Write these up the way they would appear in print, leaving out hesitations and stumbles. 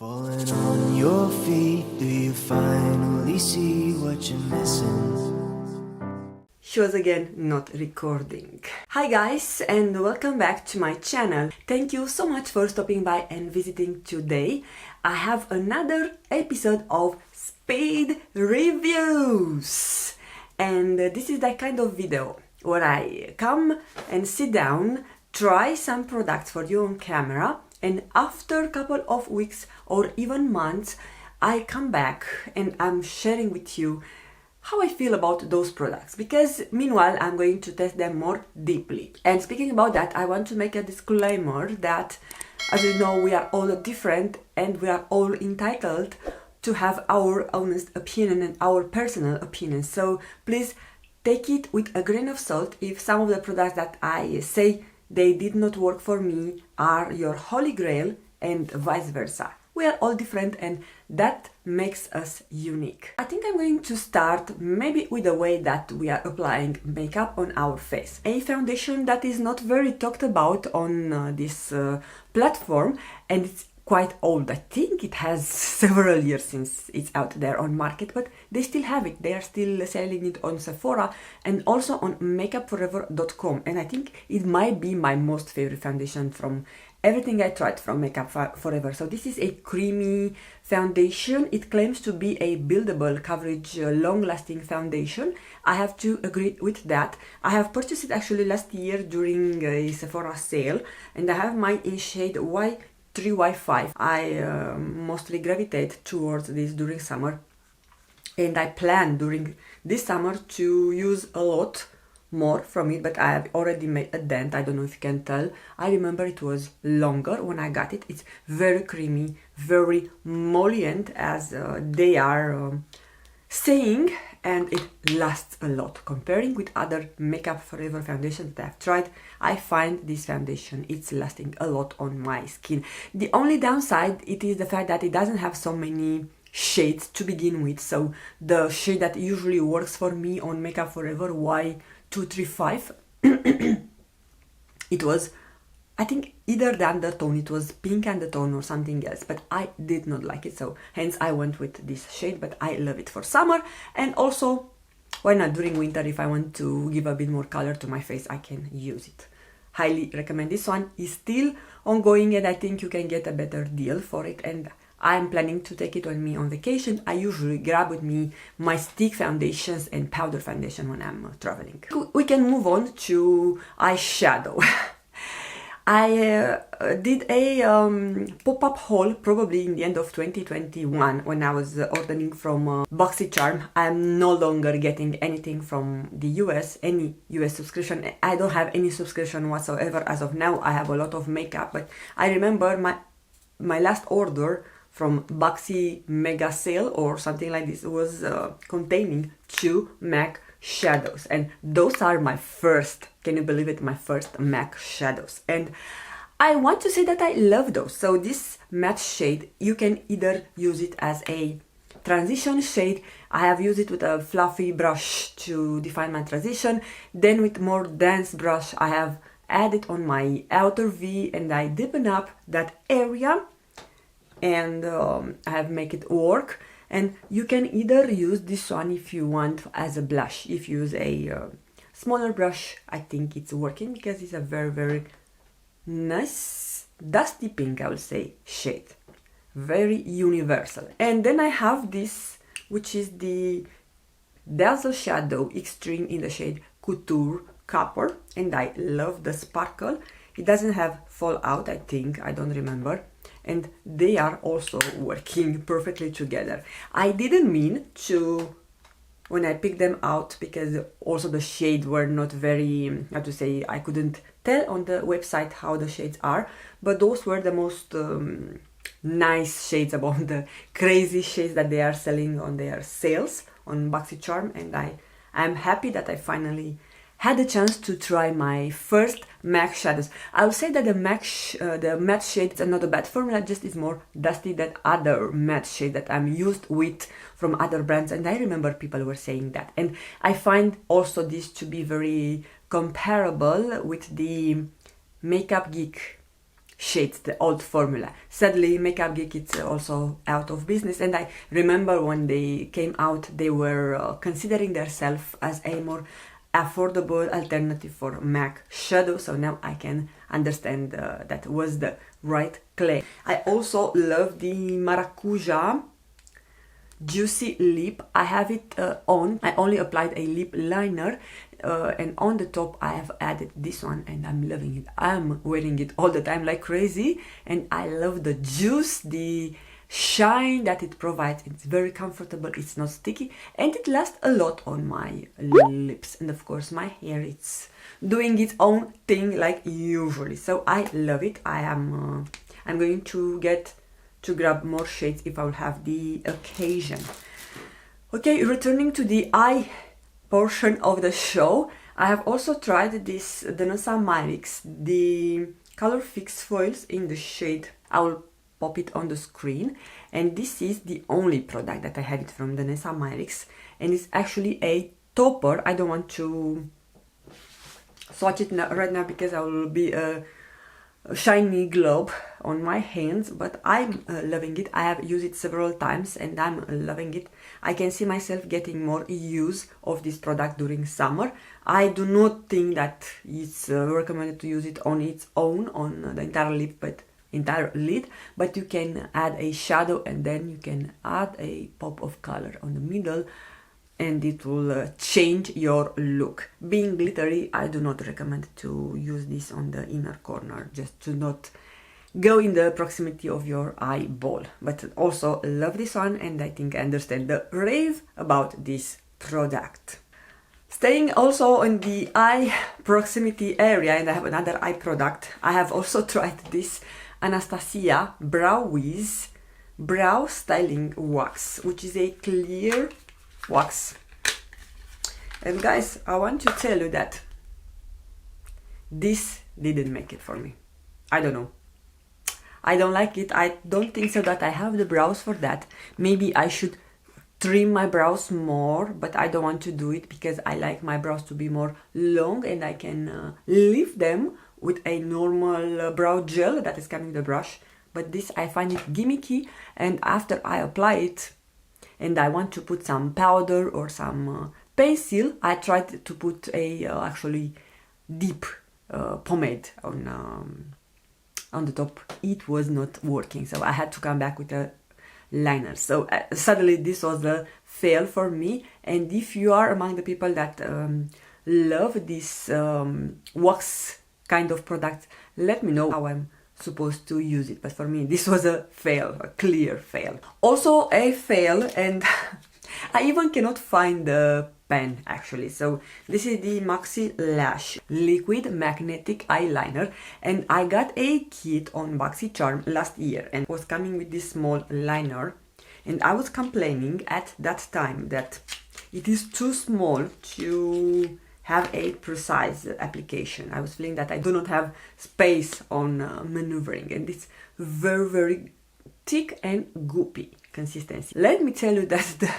Falling on your feet, do you finally see what you're missing? She was again not recording. Hi guys, and welcome back to my channel. Thank you so much for stopping by and visiting today. I have another episode of Speed Reviews. And this is that kind of video where I come and sit down, try some products for you on camera, and after a couple of weeks or even months, I come back and I'm sharing with you how I feel about those products, because meanwhile I'm going to test them more deeply. And speaking about that, I want to make a disclaimer that, as you know, we are all different and we are all entitled to have our honest opinion and our personal opinion. So please take it with a grain of salt if some of the products that I say they did not work for me are your holy grail, and vice versa. We are all different and that makes us unique. I think I'm going to start maybe with the way that we are applying makeup on our face. A foundation that is not very talked about on this platform, and it's quite old. I think it has several years since it's out there on market, but they still have it. They are still selling it on Sephora and also on makeupforever.com, and I think it might be my most favorite foundation from everything I tried from Makeup Forever. So this is a creamy foundation. It claims to be a buildable coverage, long-lasting foundation. I have to agree with that. I have purchased it actually last year during a Sephora sale, and I have mine in shade Y3Y5. I mostly gravitate towards this during summer, and I plan during this summer to use a lot more from it, but I have already made a dent. I don't know if you can tell. I remember it was longer when I got it. It's very creamy, very mollient, as they are saying, and it lasts a lot. Comparing with other Makeup Forever foundations that I've tried, I find this foundation, it's lasting a lot on my skin. The only downside, it is the fact that it doesn't have so many shades to begin with. So the shade that usually works for me on Makeup Forever, Y235, it was, I think, either the undertone, it was pink undertone or something else, but I did not like it, so hence I went with this shade. But I love it for summer, and also why not during winter if I want to give a bit more color to my face, I can use it. Highly recommend. This one is still ongoing and I think you can get a better deal for it, and I'm planning to take it on me on vacation. I usually grab with me my stick foundations and powder foundation when I'm traveling. We can move on to eyeshadow. I did a pop-up haul probably in the end of 2021 when I was ordering from BoxyCharm. I'm no longer getting anything from the US, any US subscription. I don't have any subscription whatsoever as of now. I have a lot of makeup, but I remember my last order from Boxy Mega Sale or something like this was containing 2 MAC shadows, and those are my first, can you believe it, my first MAC shadows, and I want to say that I love those. So this matte shade, you can either use it as a transition shade. I have used it with a fluffy brush to define my transition, then with more dense brush I have added on my outer V and I deepen up that area, and I have make it work. And you can either use this one if you want as a blush. If you use a smaller brush, I think it's working because it's a very, very nice dusty pink, I would say, shade. Very universal. And then I have this, which is the Dazzleshadow Extreme in the shade Couture Copper, and I love the sparkle. It doesn't have fallout, I think, I don't remember. And they are also working perfectly together. I didn't mean to, when I picked them out, because also the shades were not very, how to say, I couldn't tell on the website how the shades are, but those were the most nice shades about the crazy shades that they are selling on their sales on BoxyCharm, and I'm happy that I finally had the chance to try my first MAC shadows. I would say that the matte shades are not a bad formula, just is more dusty than other matte shade that I'm used with from other brands, and I remember people were saying that. And I find also this to be very comparable with the Makeup Geek shades, the old formula. Sadly, Makeup Geek is also out of business, and I remember when they came out, they were considering themselves as a more affordable alternative for MAC shadow, so now I can understand that was the right claim. I also love the Maracuja Juicy Lip. I have it on. I only applied a lip liner, and on the top I have added this one, and I'm loving it. I'm wearing it all the time like crazy, and I love the juice, the shine that it provides. It's very comfortable, it's not sticky, and it lasts a lot on my lips. And of course my hair, it's doing its own thing like usually, so I love it. I'm going to grab more shades if I will have the occasion. Okay, returning to the eye portion of the show, I have also tried this Dynessa Myrics, the Colorfix foils in the shade. I will pop it on the screen, and this is the only product that I have it from Dynessa Myrics, and it's actually a topper. I don't want to swatch it right now because I will be a shiny globe on my hands, but I'm loving it. I have used it several times and I'm loving it. I can see myself getting more use of this product during summer. I do not think that it's recommended to use it on its own on the entire lid, but you can add a shadow and then you can add a pop of color on the middle, and it will change your look. Being glittery, I do not recommend to use this on the inner corner, just to not go in the proximity of your eyeball. But also love this one, and I think I understand the rave about this product. Staying also in the eye proximity area, and I have another eye product. I have also tried this Anastasia Brow Wiz Brow Styling Wax, which is a clear wax. And guys, I want to tell you that this didn't make it for me. I don't know. I don't like it. I don't think so that I have the brows for that. Maybe I should trim my brows more, but I don't want to do it because I like my brows to be more long, and I can leave them with a normal brow gel that is coming with the brush. But this, I find it gimmicky, and after I apply it and I want to put some powder or some pencil, I tried to put a actually deep pomade on the top. It was not working, so I had to come back with a liner. So suddenly this was a fail for me. And if you are among the people that love this wax kind of product, let me know how I'm supposed to use it. But for me, this was a fail, a clear fail. Also a fail, and I even cannot find the pen actually. So this is the Moxielash liquid magnetic eyeliner, and I got a kit on Maxi Charm last year and was coming with this small liner, and I was complaining at that time that it is too small to have a precise application. I was feeling that I do not have space on maneuvering, and it's very, very thick and goopy consistency. Let me tell you that the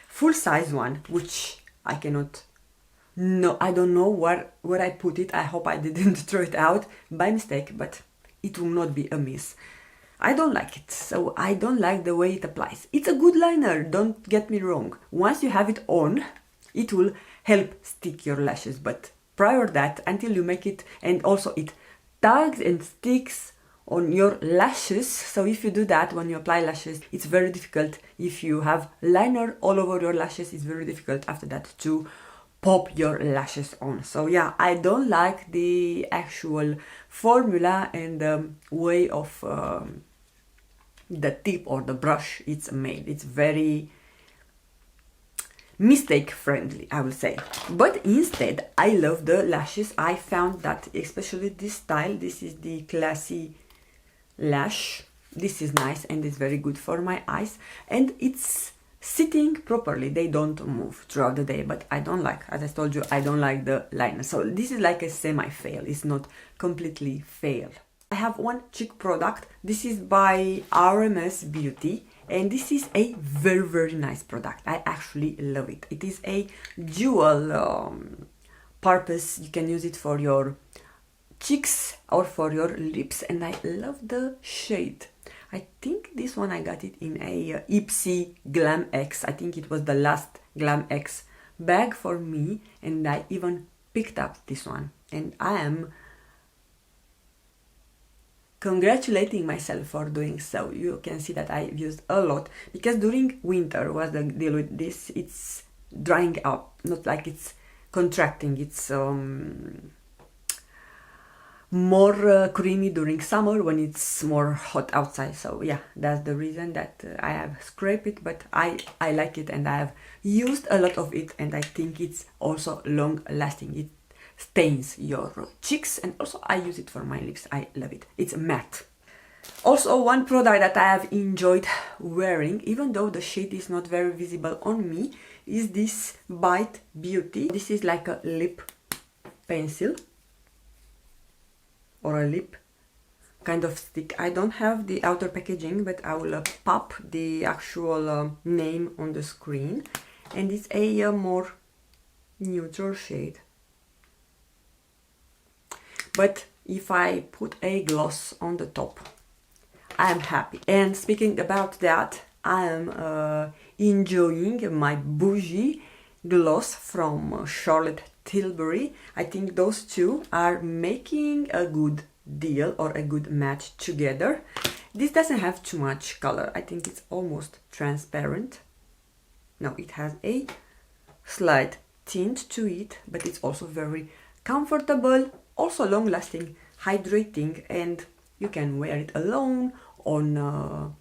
full size one, which I cannot, no, I don't know where I put it. I hope I didn't throw it out by mistake, but it will not be a miss. I don't like it, so I don't like the way it applies. It's a good liner, don't get me wrong. Once you have it on, it will help stick your lashes, but prior that, until you make it, and also it tugs and sticks on your lashes. So if you do that when you apply lashes, it's very difficult. If you have liner all over your lashes, it's very difficult after that to pop your lashes on. So yeah, I don't like the actual formula and the way of the tip or the brush it's made. It's very mistake friendly, I will say. But instead, I love the lashes. I found that especially this style, this is the Classy Lash. This is nice and it's very good for my eyes, and it's sitting properly. They don't move throughout the day, but I don't like, as I told you, I don't like the liner. So this is like a semi-fail. It's not completely fail. I have one cheek product. This is by Rms Beauty, and this is a very, very nice product. I actually love it. It is a dual purpose. You can use it for your cheeks or for your lips, and I love the shade. I think this one I got it in a Ipsy Glam X. I think it was the last Glam X bag for me, and I even picked up this one, and I am congratulating myself for doing so. You can see that I used a lot, because during winter was the deal with this, it's drying up, not like it's contracting. It's more creamy during summer when it's more hot outside. So yeah, that's the reason that I have scraped it, but I like it, and I have used a lot of it, and I think it's also long lasting. It stains your cheeks, and also I use it for my lips. I love it. It's matte. Also, one product that I have enjoyed wearing, even though the shade is not very visible on me, is this Bite Beauty. This is like a lip pencil or a lip kind of stick. I don't have the outer packaging, but I will pop the actual name on the screen, and it's a more neutral shade. But if I put a gloss on the top, I am happy. And speaking about that, I am enjoying my Bougie Gloss from Charlotte Tilbury. I think those two are making a good deal or a good match together. This doesn't have too much color. I think it's almost transparent. No, it has a slight tint to it, but it's also very comfortable, also long lasting, hydrating, and you can wear it alone on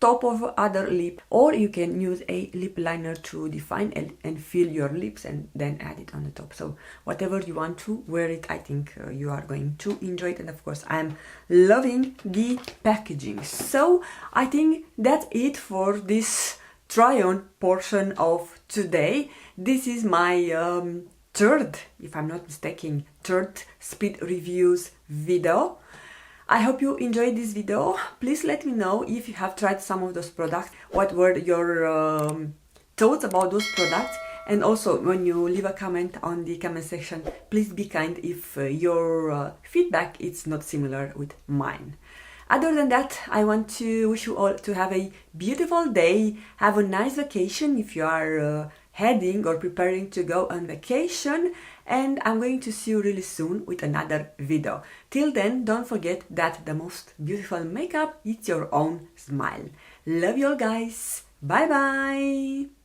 top of other lip, or you can use a lip liner to define and fill your lips and then add it on the top. So whatever you want to wear it, I think you are going to enjoy it. And of course, I'm loving the packaging. So I think that's it for this try-on portion of today. This is my third, if I'm not mistaken, third speed reviews video. I hope you enjoyed this video. Please let me know if you have tried some of those products. What were your thoughts about those products? And also, when you leave a comment on the comment section, please be kind if your feedback is not similar with mine. Other than that, I want to wish you all to have a beautiful day. Have a nice vacation if you are heading or preparing to go on vacation, and I'm going to see you really soon with another video. Till then, don't forget that the most beautiful makeup is your own smile. Love you all, guys. Bye bye.